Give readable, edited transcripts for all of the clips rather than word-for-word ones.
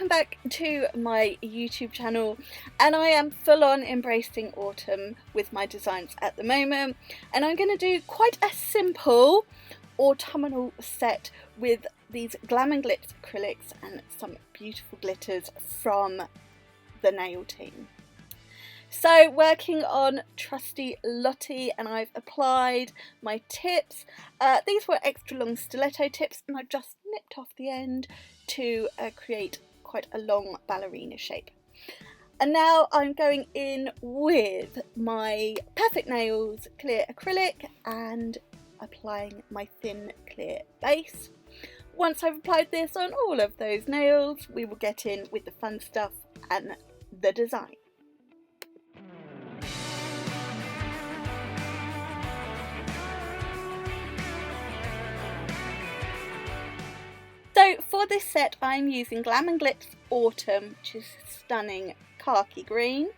welcome back to my YouTube channel, and I am full on embracing autumn with my designs at the moment, and I'm going to do quite a simple autumnal set with these Glam Glits acrylics and some beautiful glitters from the nail team. So working on trusty Latte, and I've applied my tips. These were extra long stiletto tips, and I've just nipped off the end to create quite a long ballerina shape. And now I'm going in with my Perfect Nails clear acrylic and applying my thin clear base. Once I've applied this on all of those nails, we will get in with the fun stuff and the design. So for this set I'm using Glam Glits Autumn, which is stunning khaki green.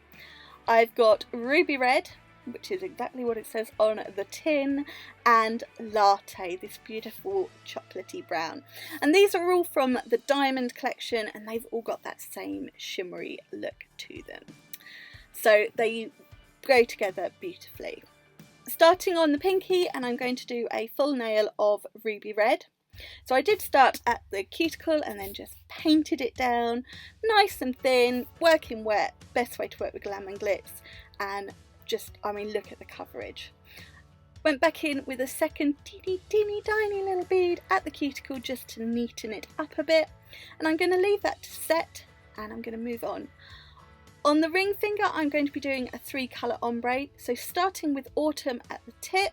I've got Ruby Red, which is exactly what it says on the tin, and Latte, this beautiful chocolatey brown. And these are all from the Diamond collection, and they've all got that same shimmery look to them. So they go together beautifully. Starting on the pinky, and I'm going to do a full nail of Ruby Red. So I did start at the cuticle and then just painted it down nice and thin, working wet, best way to work with Glam Glits, and just, I mean, look at the coverage. Went back in with a second teeny tiny little bead at the cuticle just to neaten it up a bit, and I'm going to leave that to set and I'm going to move on. On the ring finger I'm going to be doing a 3-colour ombre, so starting with Autumn at the tip,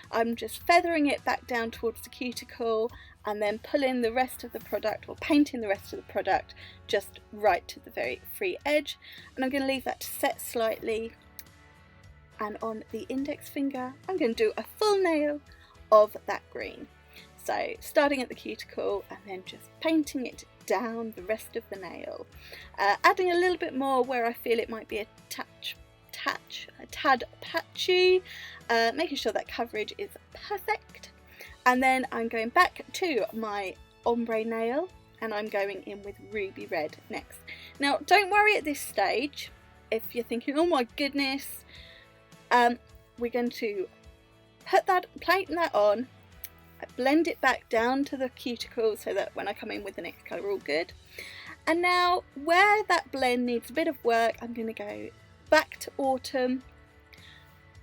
I'm just feathering it back down towards the cuticle and then pulling the rest of the product, or painting the rest of the product, just right to the very free edge. And I'm going to leave that to set slightly. And on the index finger I'm going to do a full nail of that green. So starting at the cuticle and then just painting it down the rest of the nail. Adding a little bit more where I feel it might be a tad patchy, making sure that coverage is perfect. And then I'm going back to my ombre nail and I'm going in with Ruby Red next. Now don't worry at this stage if you're thinking, oh my goodness, we're going to paint that on, blend it back down to the cuticle so that when I come in with the next colour we're all good. And now where that blend needs a bit of work, I'm going to go back to Autumn,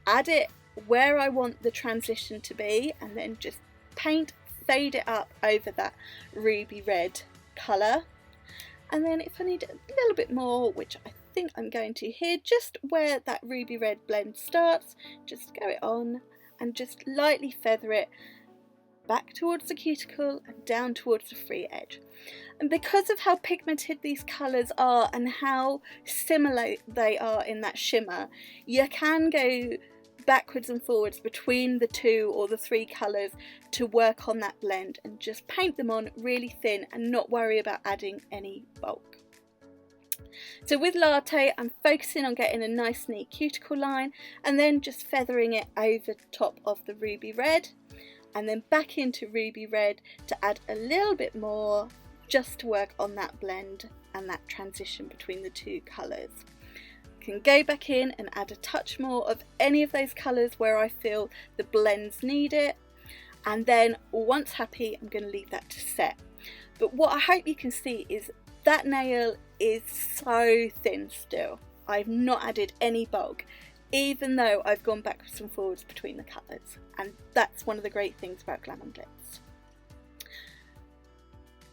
add it where I want the transition to be, and then just fade it up over that Ruby Red colour. And then if I need a little bit more, which I think I'm going to here, just where that Ruby Red blend starts, just go it on and just lightly feather it back towards the cuticle and down towards the free edge. And because of how pigmented these colours are and how similar they are in that shimmer, you can go backwards and forwards between the 2 or the 3 colours to work on that blend, and just paint them on really thin and not worry about adding any bulk. So with Latte I'm focusing on getting a nice neat cuticle line and then just feathering it over top of the Ruby Red, and then back into Ruby Red to add a little bit more just to work on that blend and that transition between the 2 colours. Can go back in and add a touch more of any of those colours where I feel the blends need it, and then once happy I'm going to leave that to set. But what I hope you can see is that nail is so thin still. I've not added any bulk, even though I've gone backwards and forwards between the colours, and that's one of the great things about Glam Glits.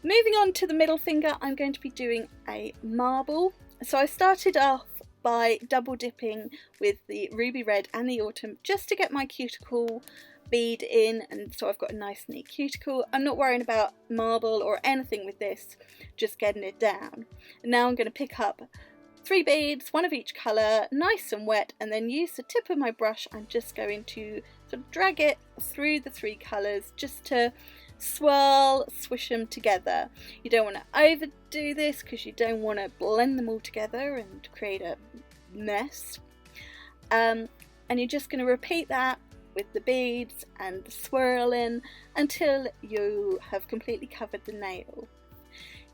Moving on to the middle finger, I'm going to be doing a marble. So I started off by double dipping with the Ruby Red and the Autumn just to get my cuticle bead in, and so I've got a nice neat cuticle. I'm not worrying about marble or anything with this, just getting it down. And now I'm going to pick up 3 beads, 1 of each colour, nice and wet, and then use the tip of my brush. I'm just going to sort of drag it through the 3 colours just to swish them together. You don't want to overdo this because you don't want to blend them all together and create a mess. And you're just going to repeat that with the beads and the swirling until you have completely covered the nail.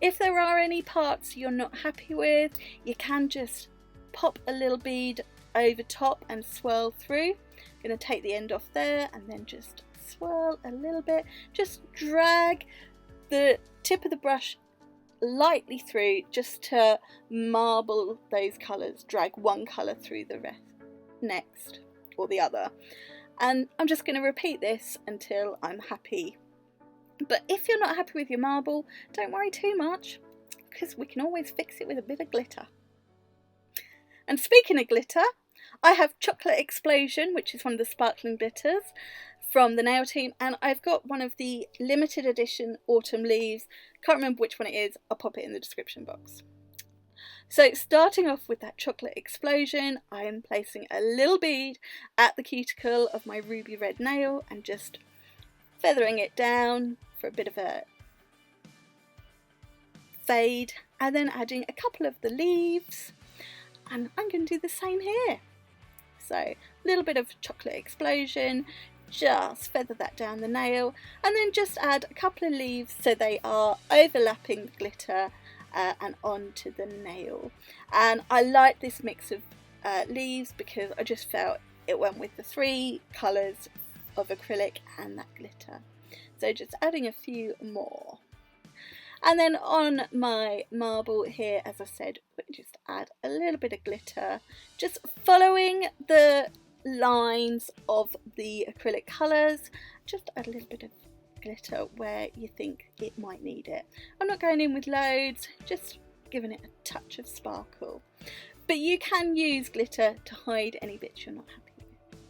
If there are any parts you're not happy with, you can just pop a little bead over top and swirl through. I'm going to take the end off there and then just swirl a little bit. Just drag the tip of the brush lightly through just to marble those colours. Drag one colour through the rest next, or the other. And I'm just going to repeat this until I'm happy. But if you're not happy with your marble, don't worry too much, because we can always fix it with a bit of glitter. And speaking of glitter, I have Chocolate Explosion, which is one of the sparkling glitters from the nail team, and I've got one of the limited edition autumn leaves. Can't remember which one it is, I'll pop it in the description box. So starting off with that Chocolate Explosion, I am placing a little bead at the cuticle of my ruby red nail and just feathering it down for a bit of a fade, and then adding a couple of the leaves, and I'm going to do the same here. So a little bit of Chocolate Explosion, just feather that down the nail, and then just add a couple of leaves so they are overlapping the glitter and onto the nail. And I like this mix of leaves because I just felt it went with the 3 colours of acrylic and that glitter. So just adding a few more. And then on my marble here, as I said, we just add a little bit of glitter, just following the lines of the acrylic colours. Just add a little bit of glitter where you think it might need it. I'm not going in with loads, just giving it a touch of sparkle. But you can use glitter to hide any bits you're not happy with.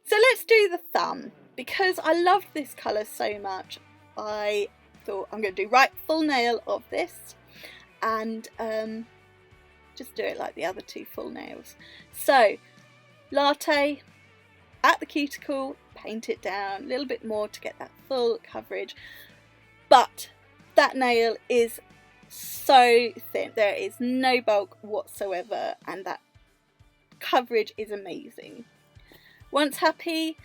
So let's do the thumb. Because I loved this colour so much, I thought I'm going to do full nail of this, and just do it like the other 2 full nails. So Latte at the cuticle, paint it down a little bit more to get that full coverage, but that nail is so thin, there is no bulk whatsoever, and that coverage is amazing. Once happy,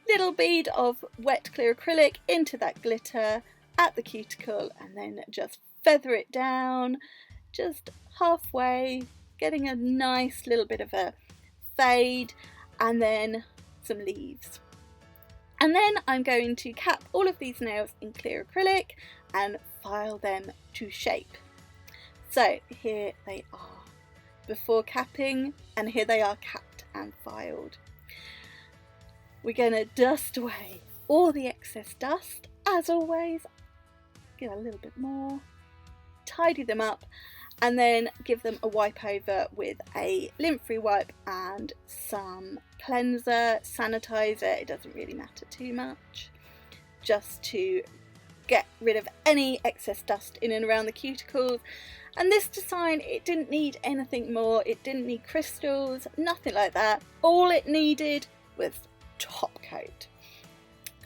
little bead of wet clear acrylic into that glitter at the cuticle, and then just feather it down just halfway, getting a nice little bit of a fade, and then some leaves. And then I'm going to cap all of these nails in clear acrylic and file them to shape. So here they are before capping, and here they are capped and filed. We're going to dust away all the excess dust, as always. Give a little bit more, tidy them up, and then give them a wipe over with a lint-free wipe and some cleanser, sanitizer. It doesn't really matter too much, just to get rid of any excess dust in and around the cuticles. And this design, it didn't need anything more. It didn't need crystals, nothing like that. All it needed was top coat,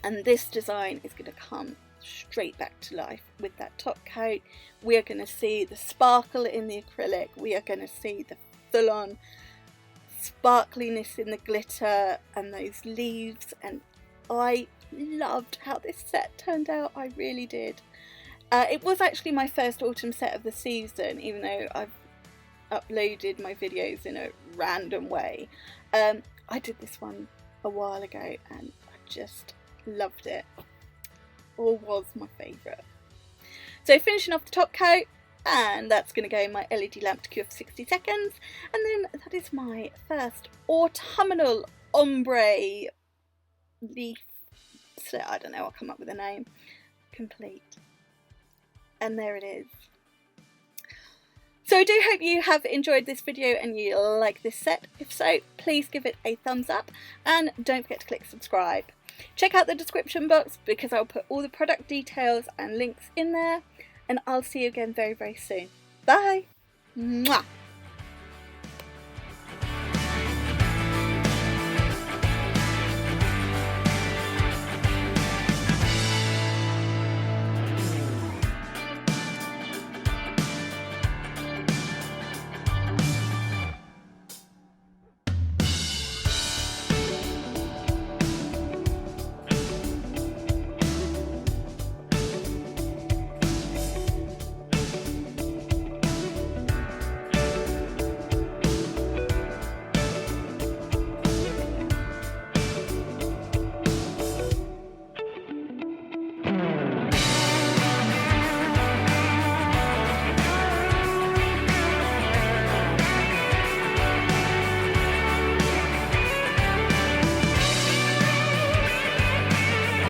and this design is going to come straight back to life with that top coat. We are going to see the sparkle in the acrylic, we are going to see the full-on sparkliness in the glitter and those leaves, and I loved how this set turned out. I really did. It was actually my first autumn set of the season, even though I've uploaded my videos in a random way. I did this one a while ago and I just loved it, or was my favourite. So finishing off the top coat, and that's going to go in my LED lamp to cure for 60 seconds, and then that is my first autumnal ombre leaf set. I don't know, I'll come up with a name. Complete. And there it is. So I do hope you have enjoyed this video and you like this set. If so, please give it a thumbs up and don't forget to click subscribe. Check out the description box because I'll put all the product details and links in there, and I'll see you again very, very soon. Bye! Mwah!